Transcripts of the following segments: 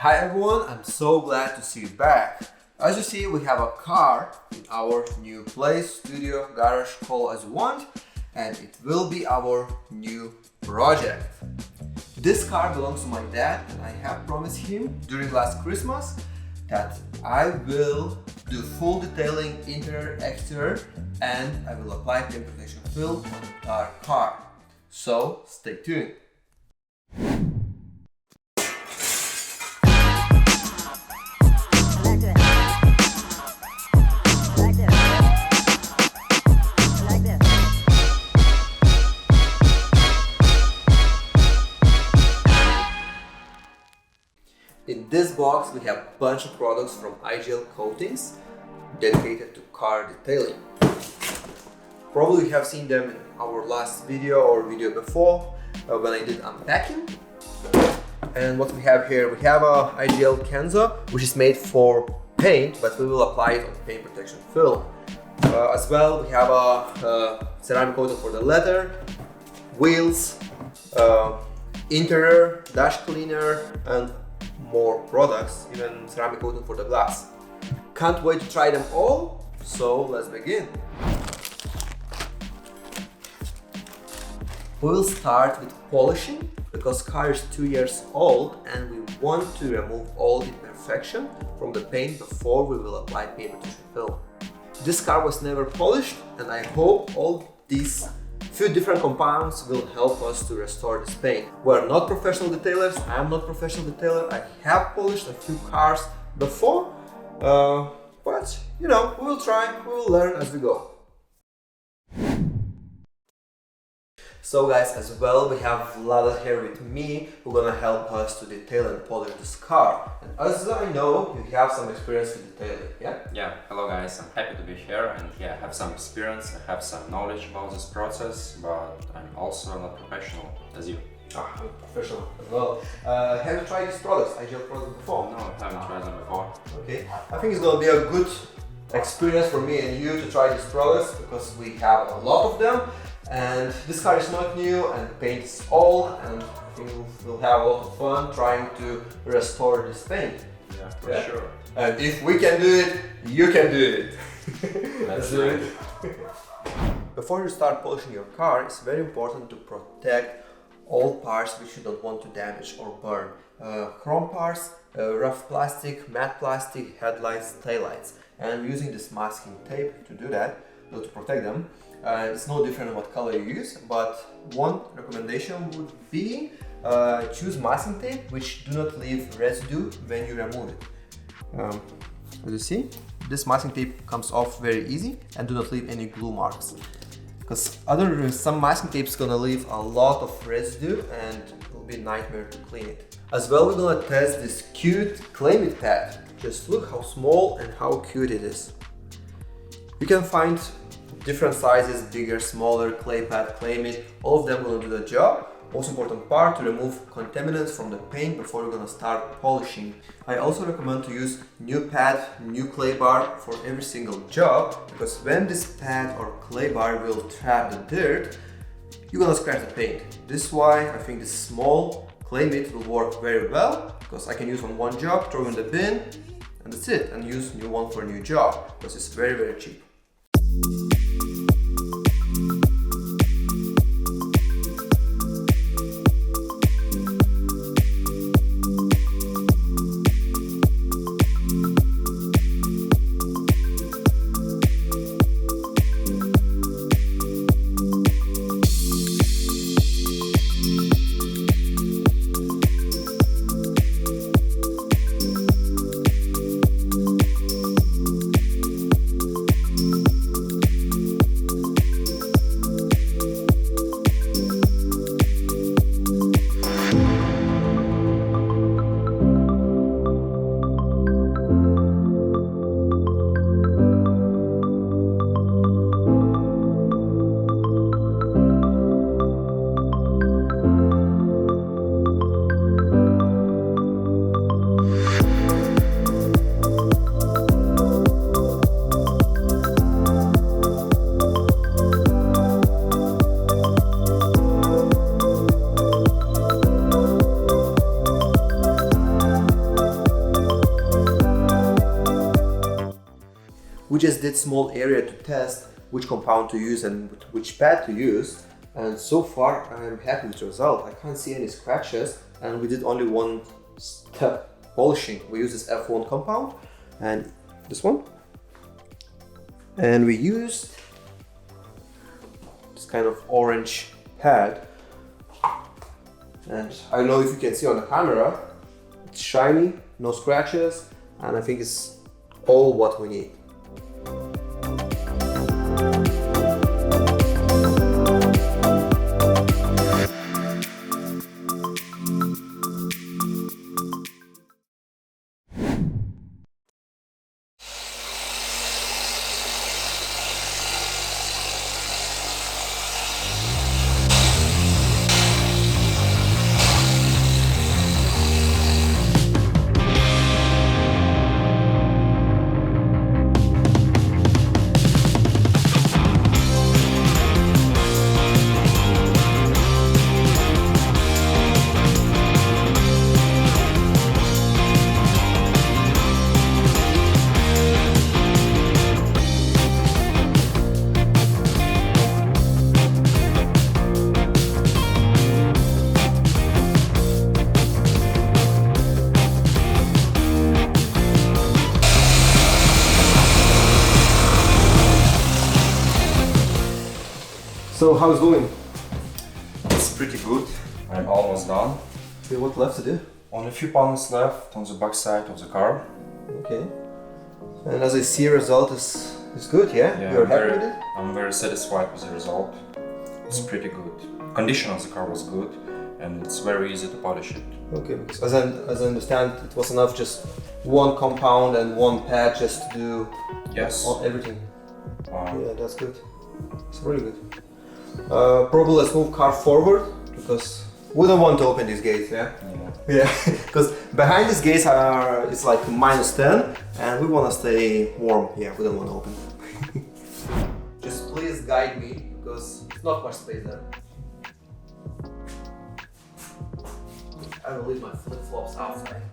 Hi everyone, I'm so glad to see you back. As you see, we have a car in our new place, studio, garage, call as you want, and it will be our new project. This car belongs to my dad, and I have promised him during last Christmas that I will do full detailing interior, exterior, and I will apply paint protection film on the entire car. So stay tuned. In this box we have a bunch of products from IGL Coatings dedicated to car detailing. Probably you have seen them in our last video or video before when I did unpacking. And what we have here, we have a IGL Kenzo, which is made for paint, but we will apply it on paint protection film. As well, we have a ceramic coating for the leather, wheels, interior, dash cleaner, and more products, even ceramic coating for the glass. Can't wait to try them all, so let's begin. We will start with polishing because car is 2 years old and we want to remove all imperfection from the paint before we will apply paint protection film. This car was never polished and I hope all these few different compounds will help us to restore this paint. We're not professional detailers, I'm not professional detailer, I have polished a few cars before, but you know, we will try, we will learn as we go. So guys, as well, we have Vlada here with me who's gonna help us to detail and polish this car. And as I know, you have some experience with detailing, yeah? Yeah, hello guys, I'm happy to be here and yeah, I have some experience, I have some knowledge about this process, but I'm also not professional as you. I'm professional as well. Have you tried these products, IGL products before? No, I haven't tried them before. Okay, I think it's gonna be a good experience for me and you to try these products because we have a lot of them. And this car is not new and the paint is old and we'll have a lot of fun trying to restore this paint. Yeah, for sure. And if we can do it, you can do it. Let's do it. Before you start polishing your car, it's very important to protect all parts which you don't want to damage or burn. Chrome parts, rough plastic, matte plastic, headlights, taillights. And I'm using this masking tape to do that, to protect them. It's no different on what color you use, but one recommendation would be choose masking tape which do not leave residue when you remove it. As you see, this masking tape comes off very easy and do not leave any glue marks. Because some masking tape is gonna leave a lot of residue and it will be a nightmare to clean it. As well, we're gonna test this cute Claim It pad. Just look how small and how cute it is. You can find different sizes, bigger, smaller, clay pad, Claim It, all of them will do the job. Most important part, to remove contaminants from the paint before you're gonna start polishing. I also recommend to use new pad, new clay bar for every single job, because when this pad or clay bar will trap the dirt, you're gonna scratch the paint. This is why I think this small Claim It will work very well, because I can use on one job, throw in the bin, and that's it, and use new one for a new job, because it's very, very cheap. we just did small area to test which compound to use and which pad to use. And so far I'm happy with the result. I can't see any scratches, and we did only one step polishing. We use this F1 compound and this one. And we used this kind of orange pad. And I don't know if you can see on the camera, it's shiny, no scratches, and I think it's all what we need. So how's it going? It's pretty good. I'm almost done. Okay, what left to do? Only a few panels left on the back side of the car. Okay. And as I see, result is good, yeah? You're happy with it? I'm very satisfied with the result. It's pretty good. Condition of the car was good, and it's very easy to polish it. Okay, because as I understand, it was enough just one compound and one pad just to do everything. Yeah, that's good. It's really good. Probably let's move car forward because we don't want to open these gates, yeah? Yeah, because behind these gates it's like -10 and we want to stay warm. Yeah, we don't want to open. Just please guide me because it's not much space there. I will leave my flip-flops outside.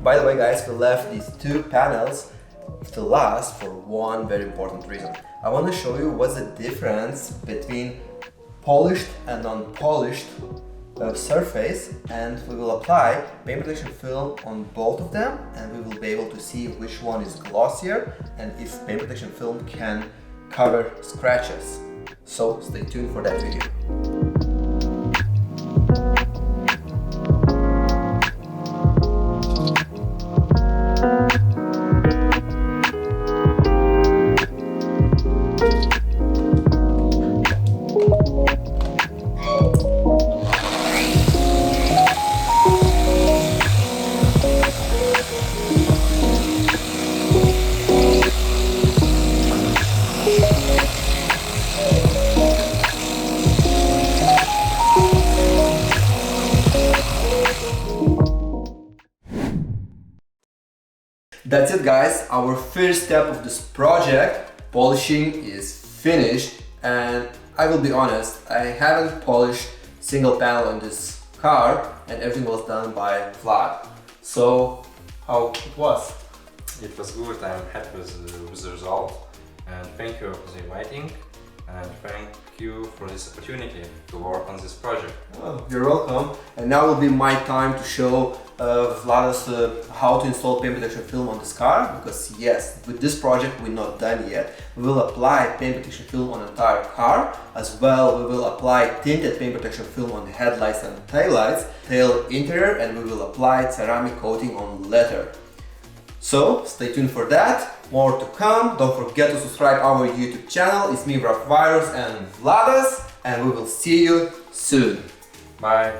By the way guys, we left these two panels to last for one very important reason. I want to show you what's the difference between polished and non-polished surface, and we will apply paint protection film on both of them, and we will be able to see which one is glossier and if paint protection film can cover scratches. So stay tuned for that video. That's it guys, our first step of this project, polishing, is finished, and I will be honest, I haven't polished single panel on this car and everything was done by Vlad. So how it was? It was good. I'm happy with the result, and thank you for the inviting, and thank you for this opportunity to work on this project. Oh, you're welcome. And now will be my time to show Vladas how to install paint protection film on this car, because yes, with this project we're not done yet. We will apply paint protection film on the entire car. As well, we will apply tinted paint protection film on the headlights and taillights, tail interior, and we will apply ceramic coating on leather. So stay tuned for that. More to come. Don't forget to subscribe our YouTube channel. It's me, Virus and Vladas, and we will see you soon. Bye.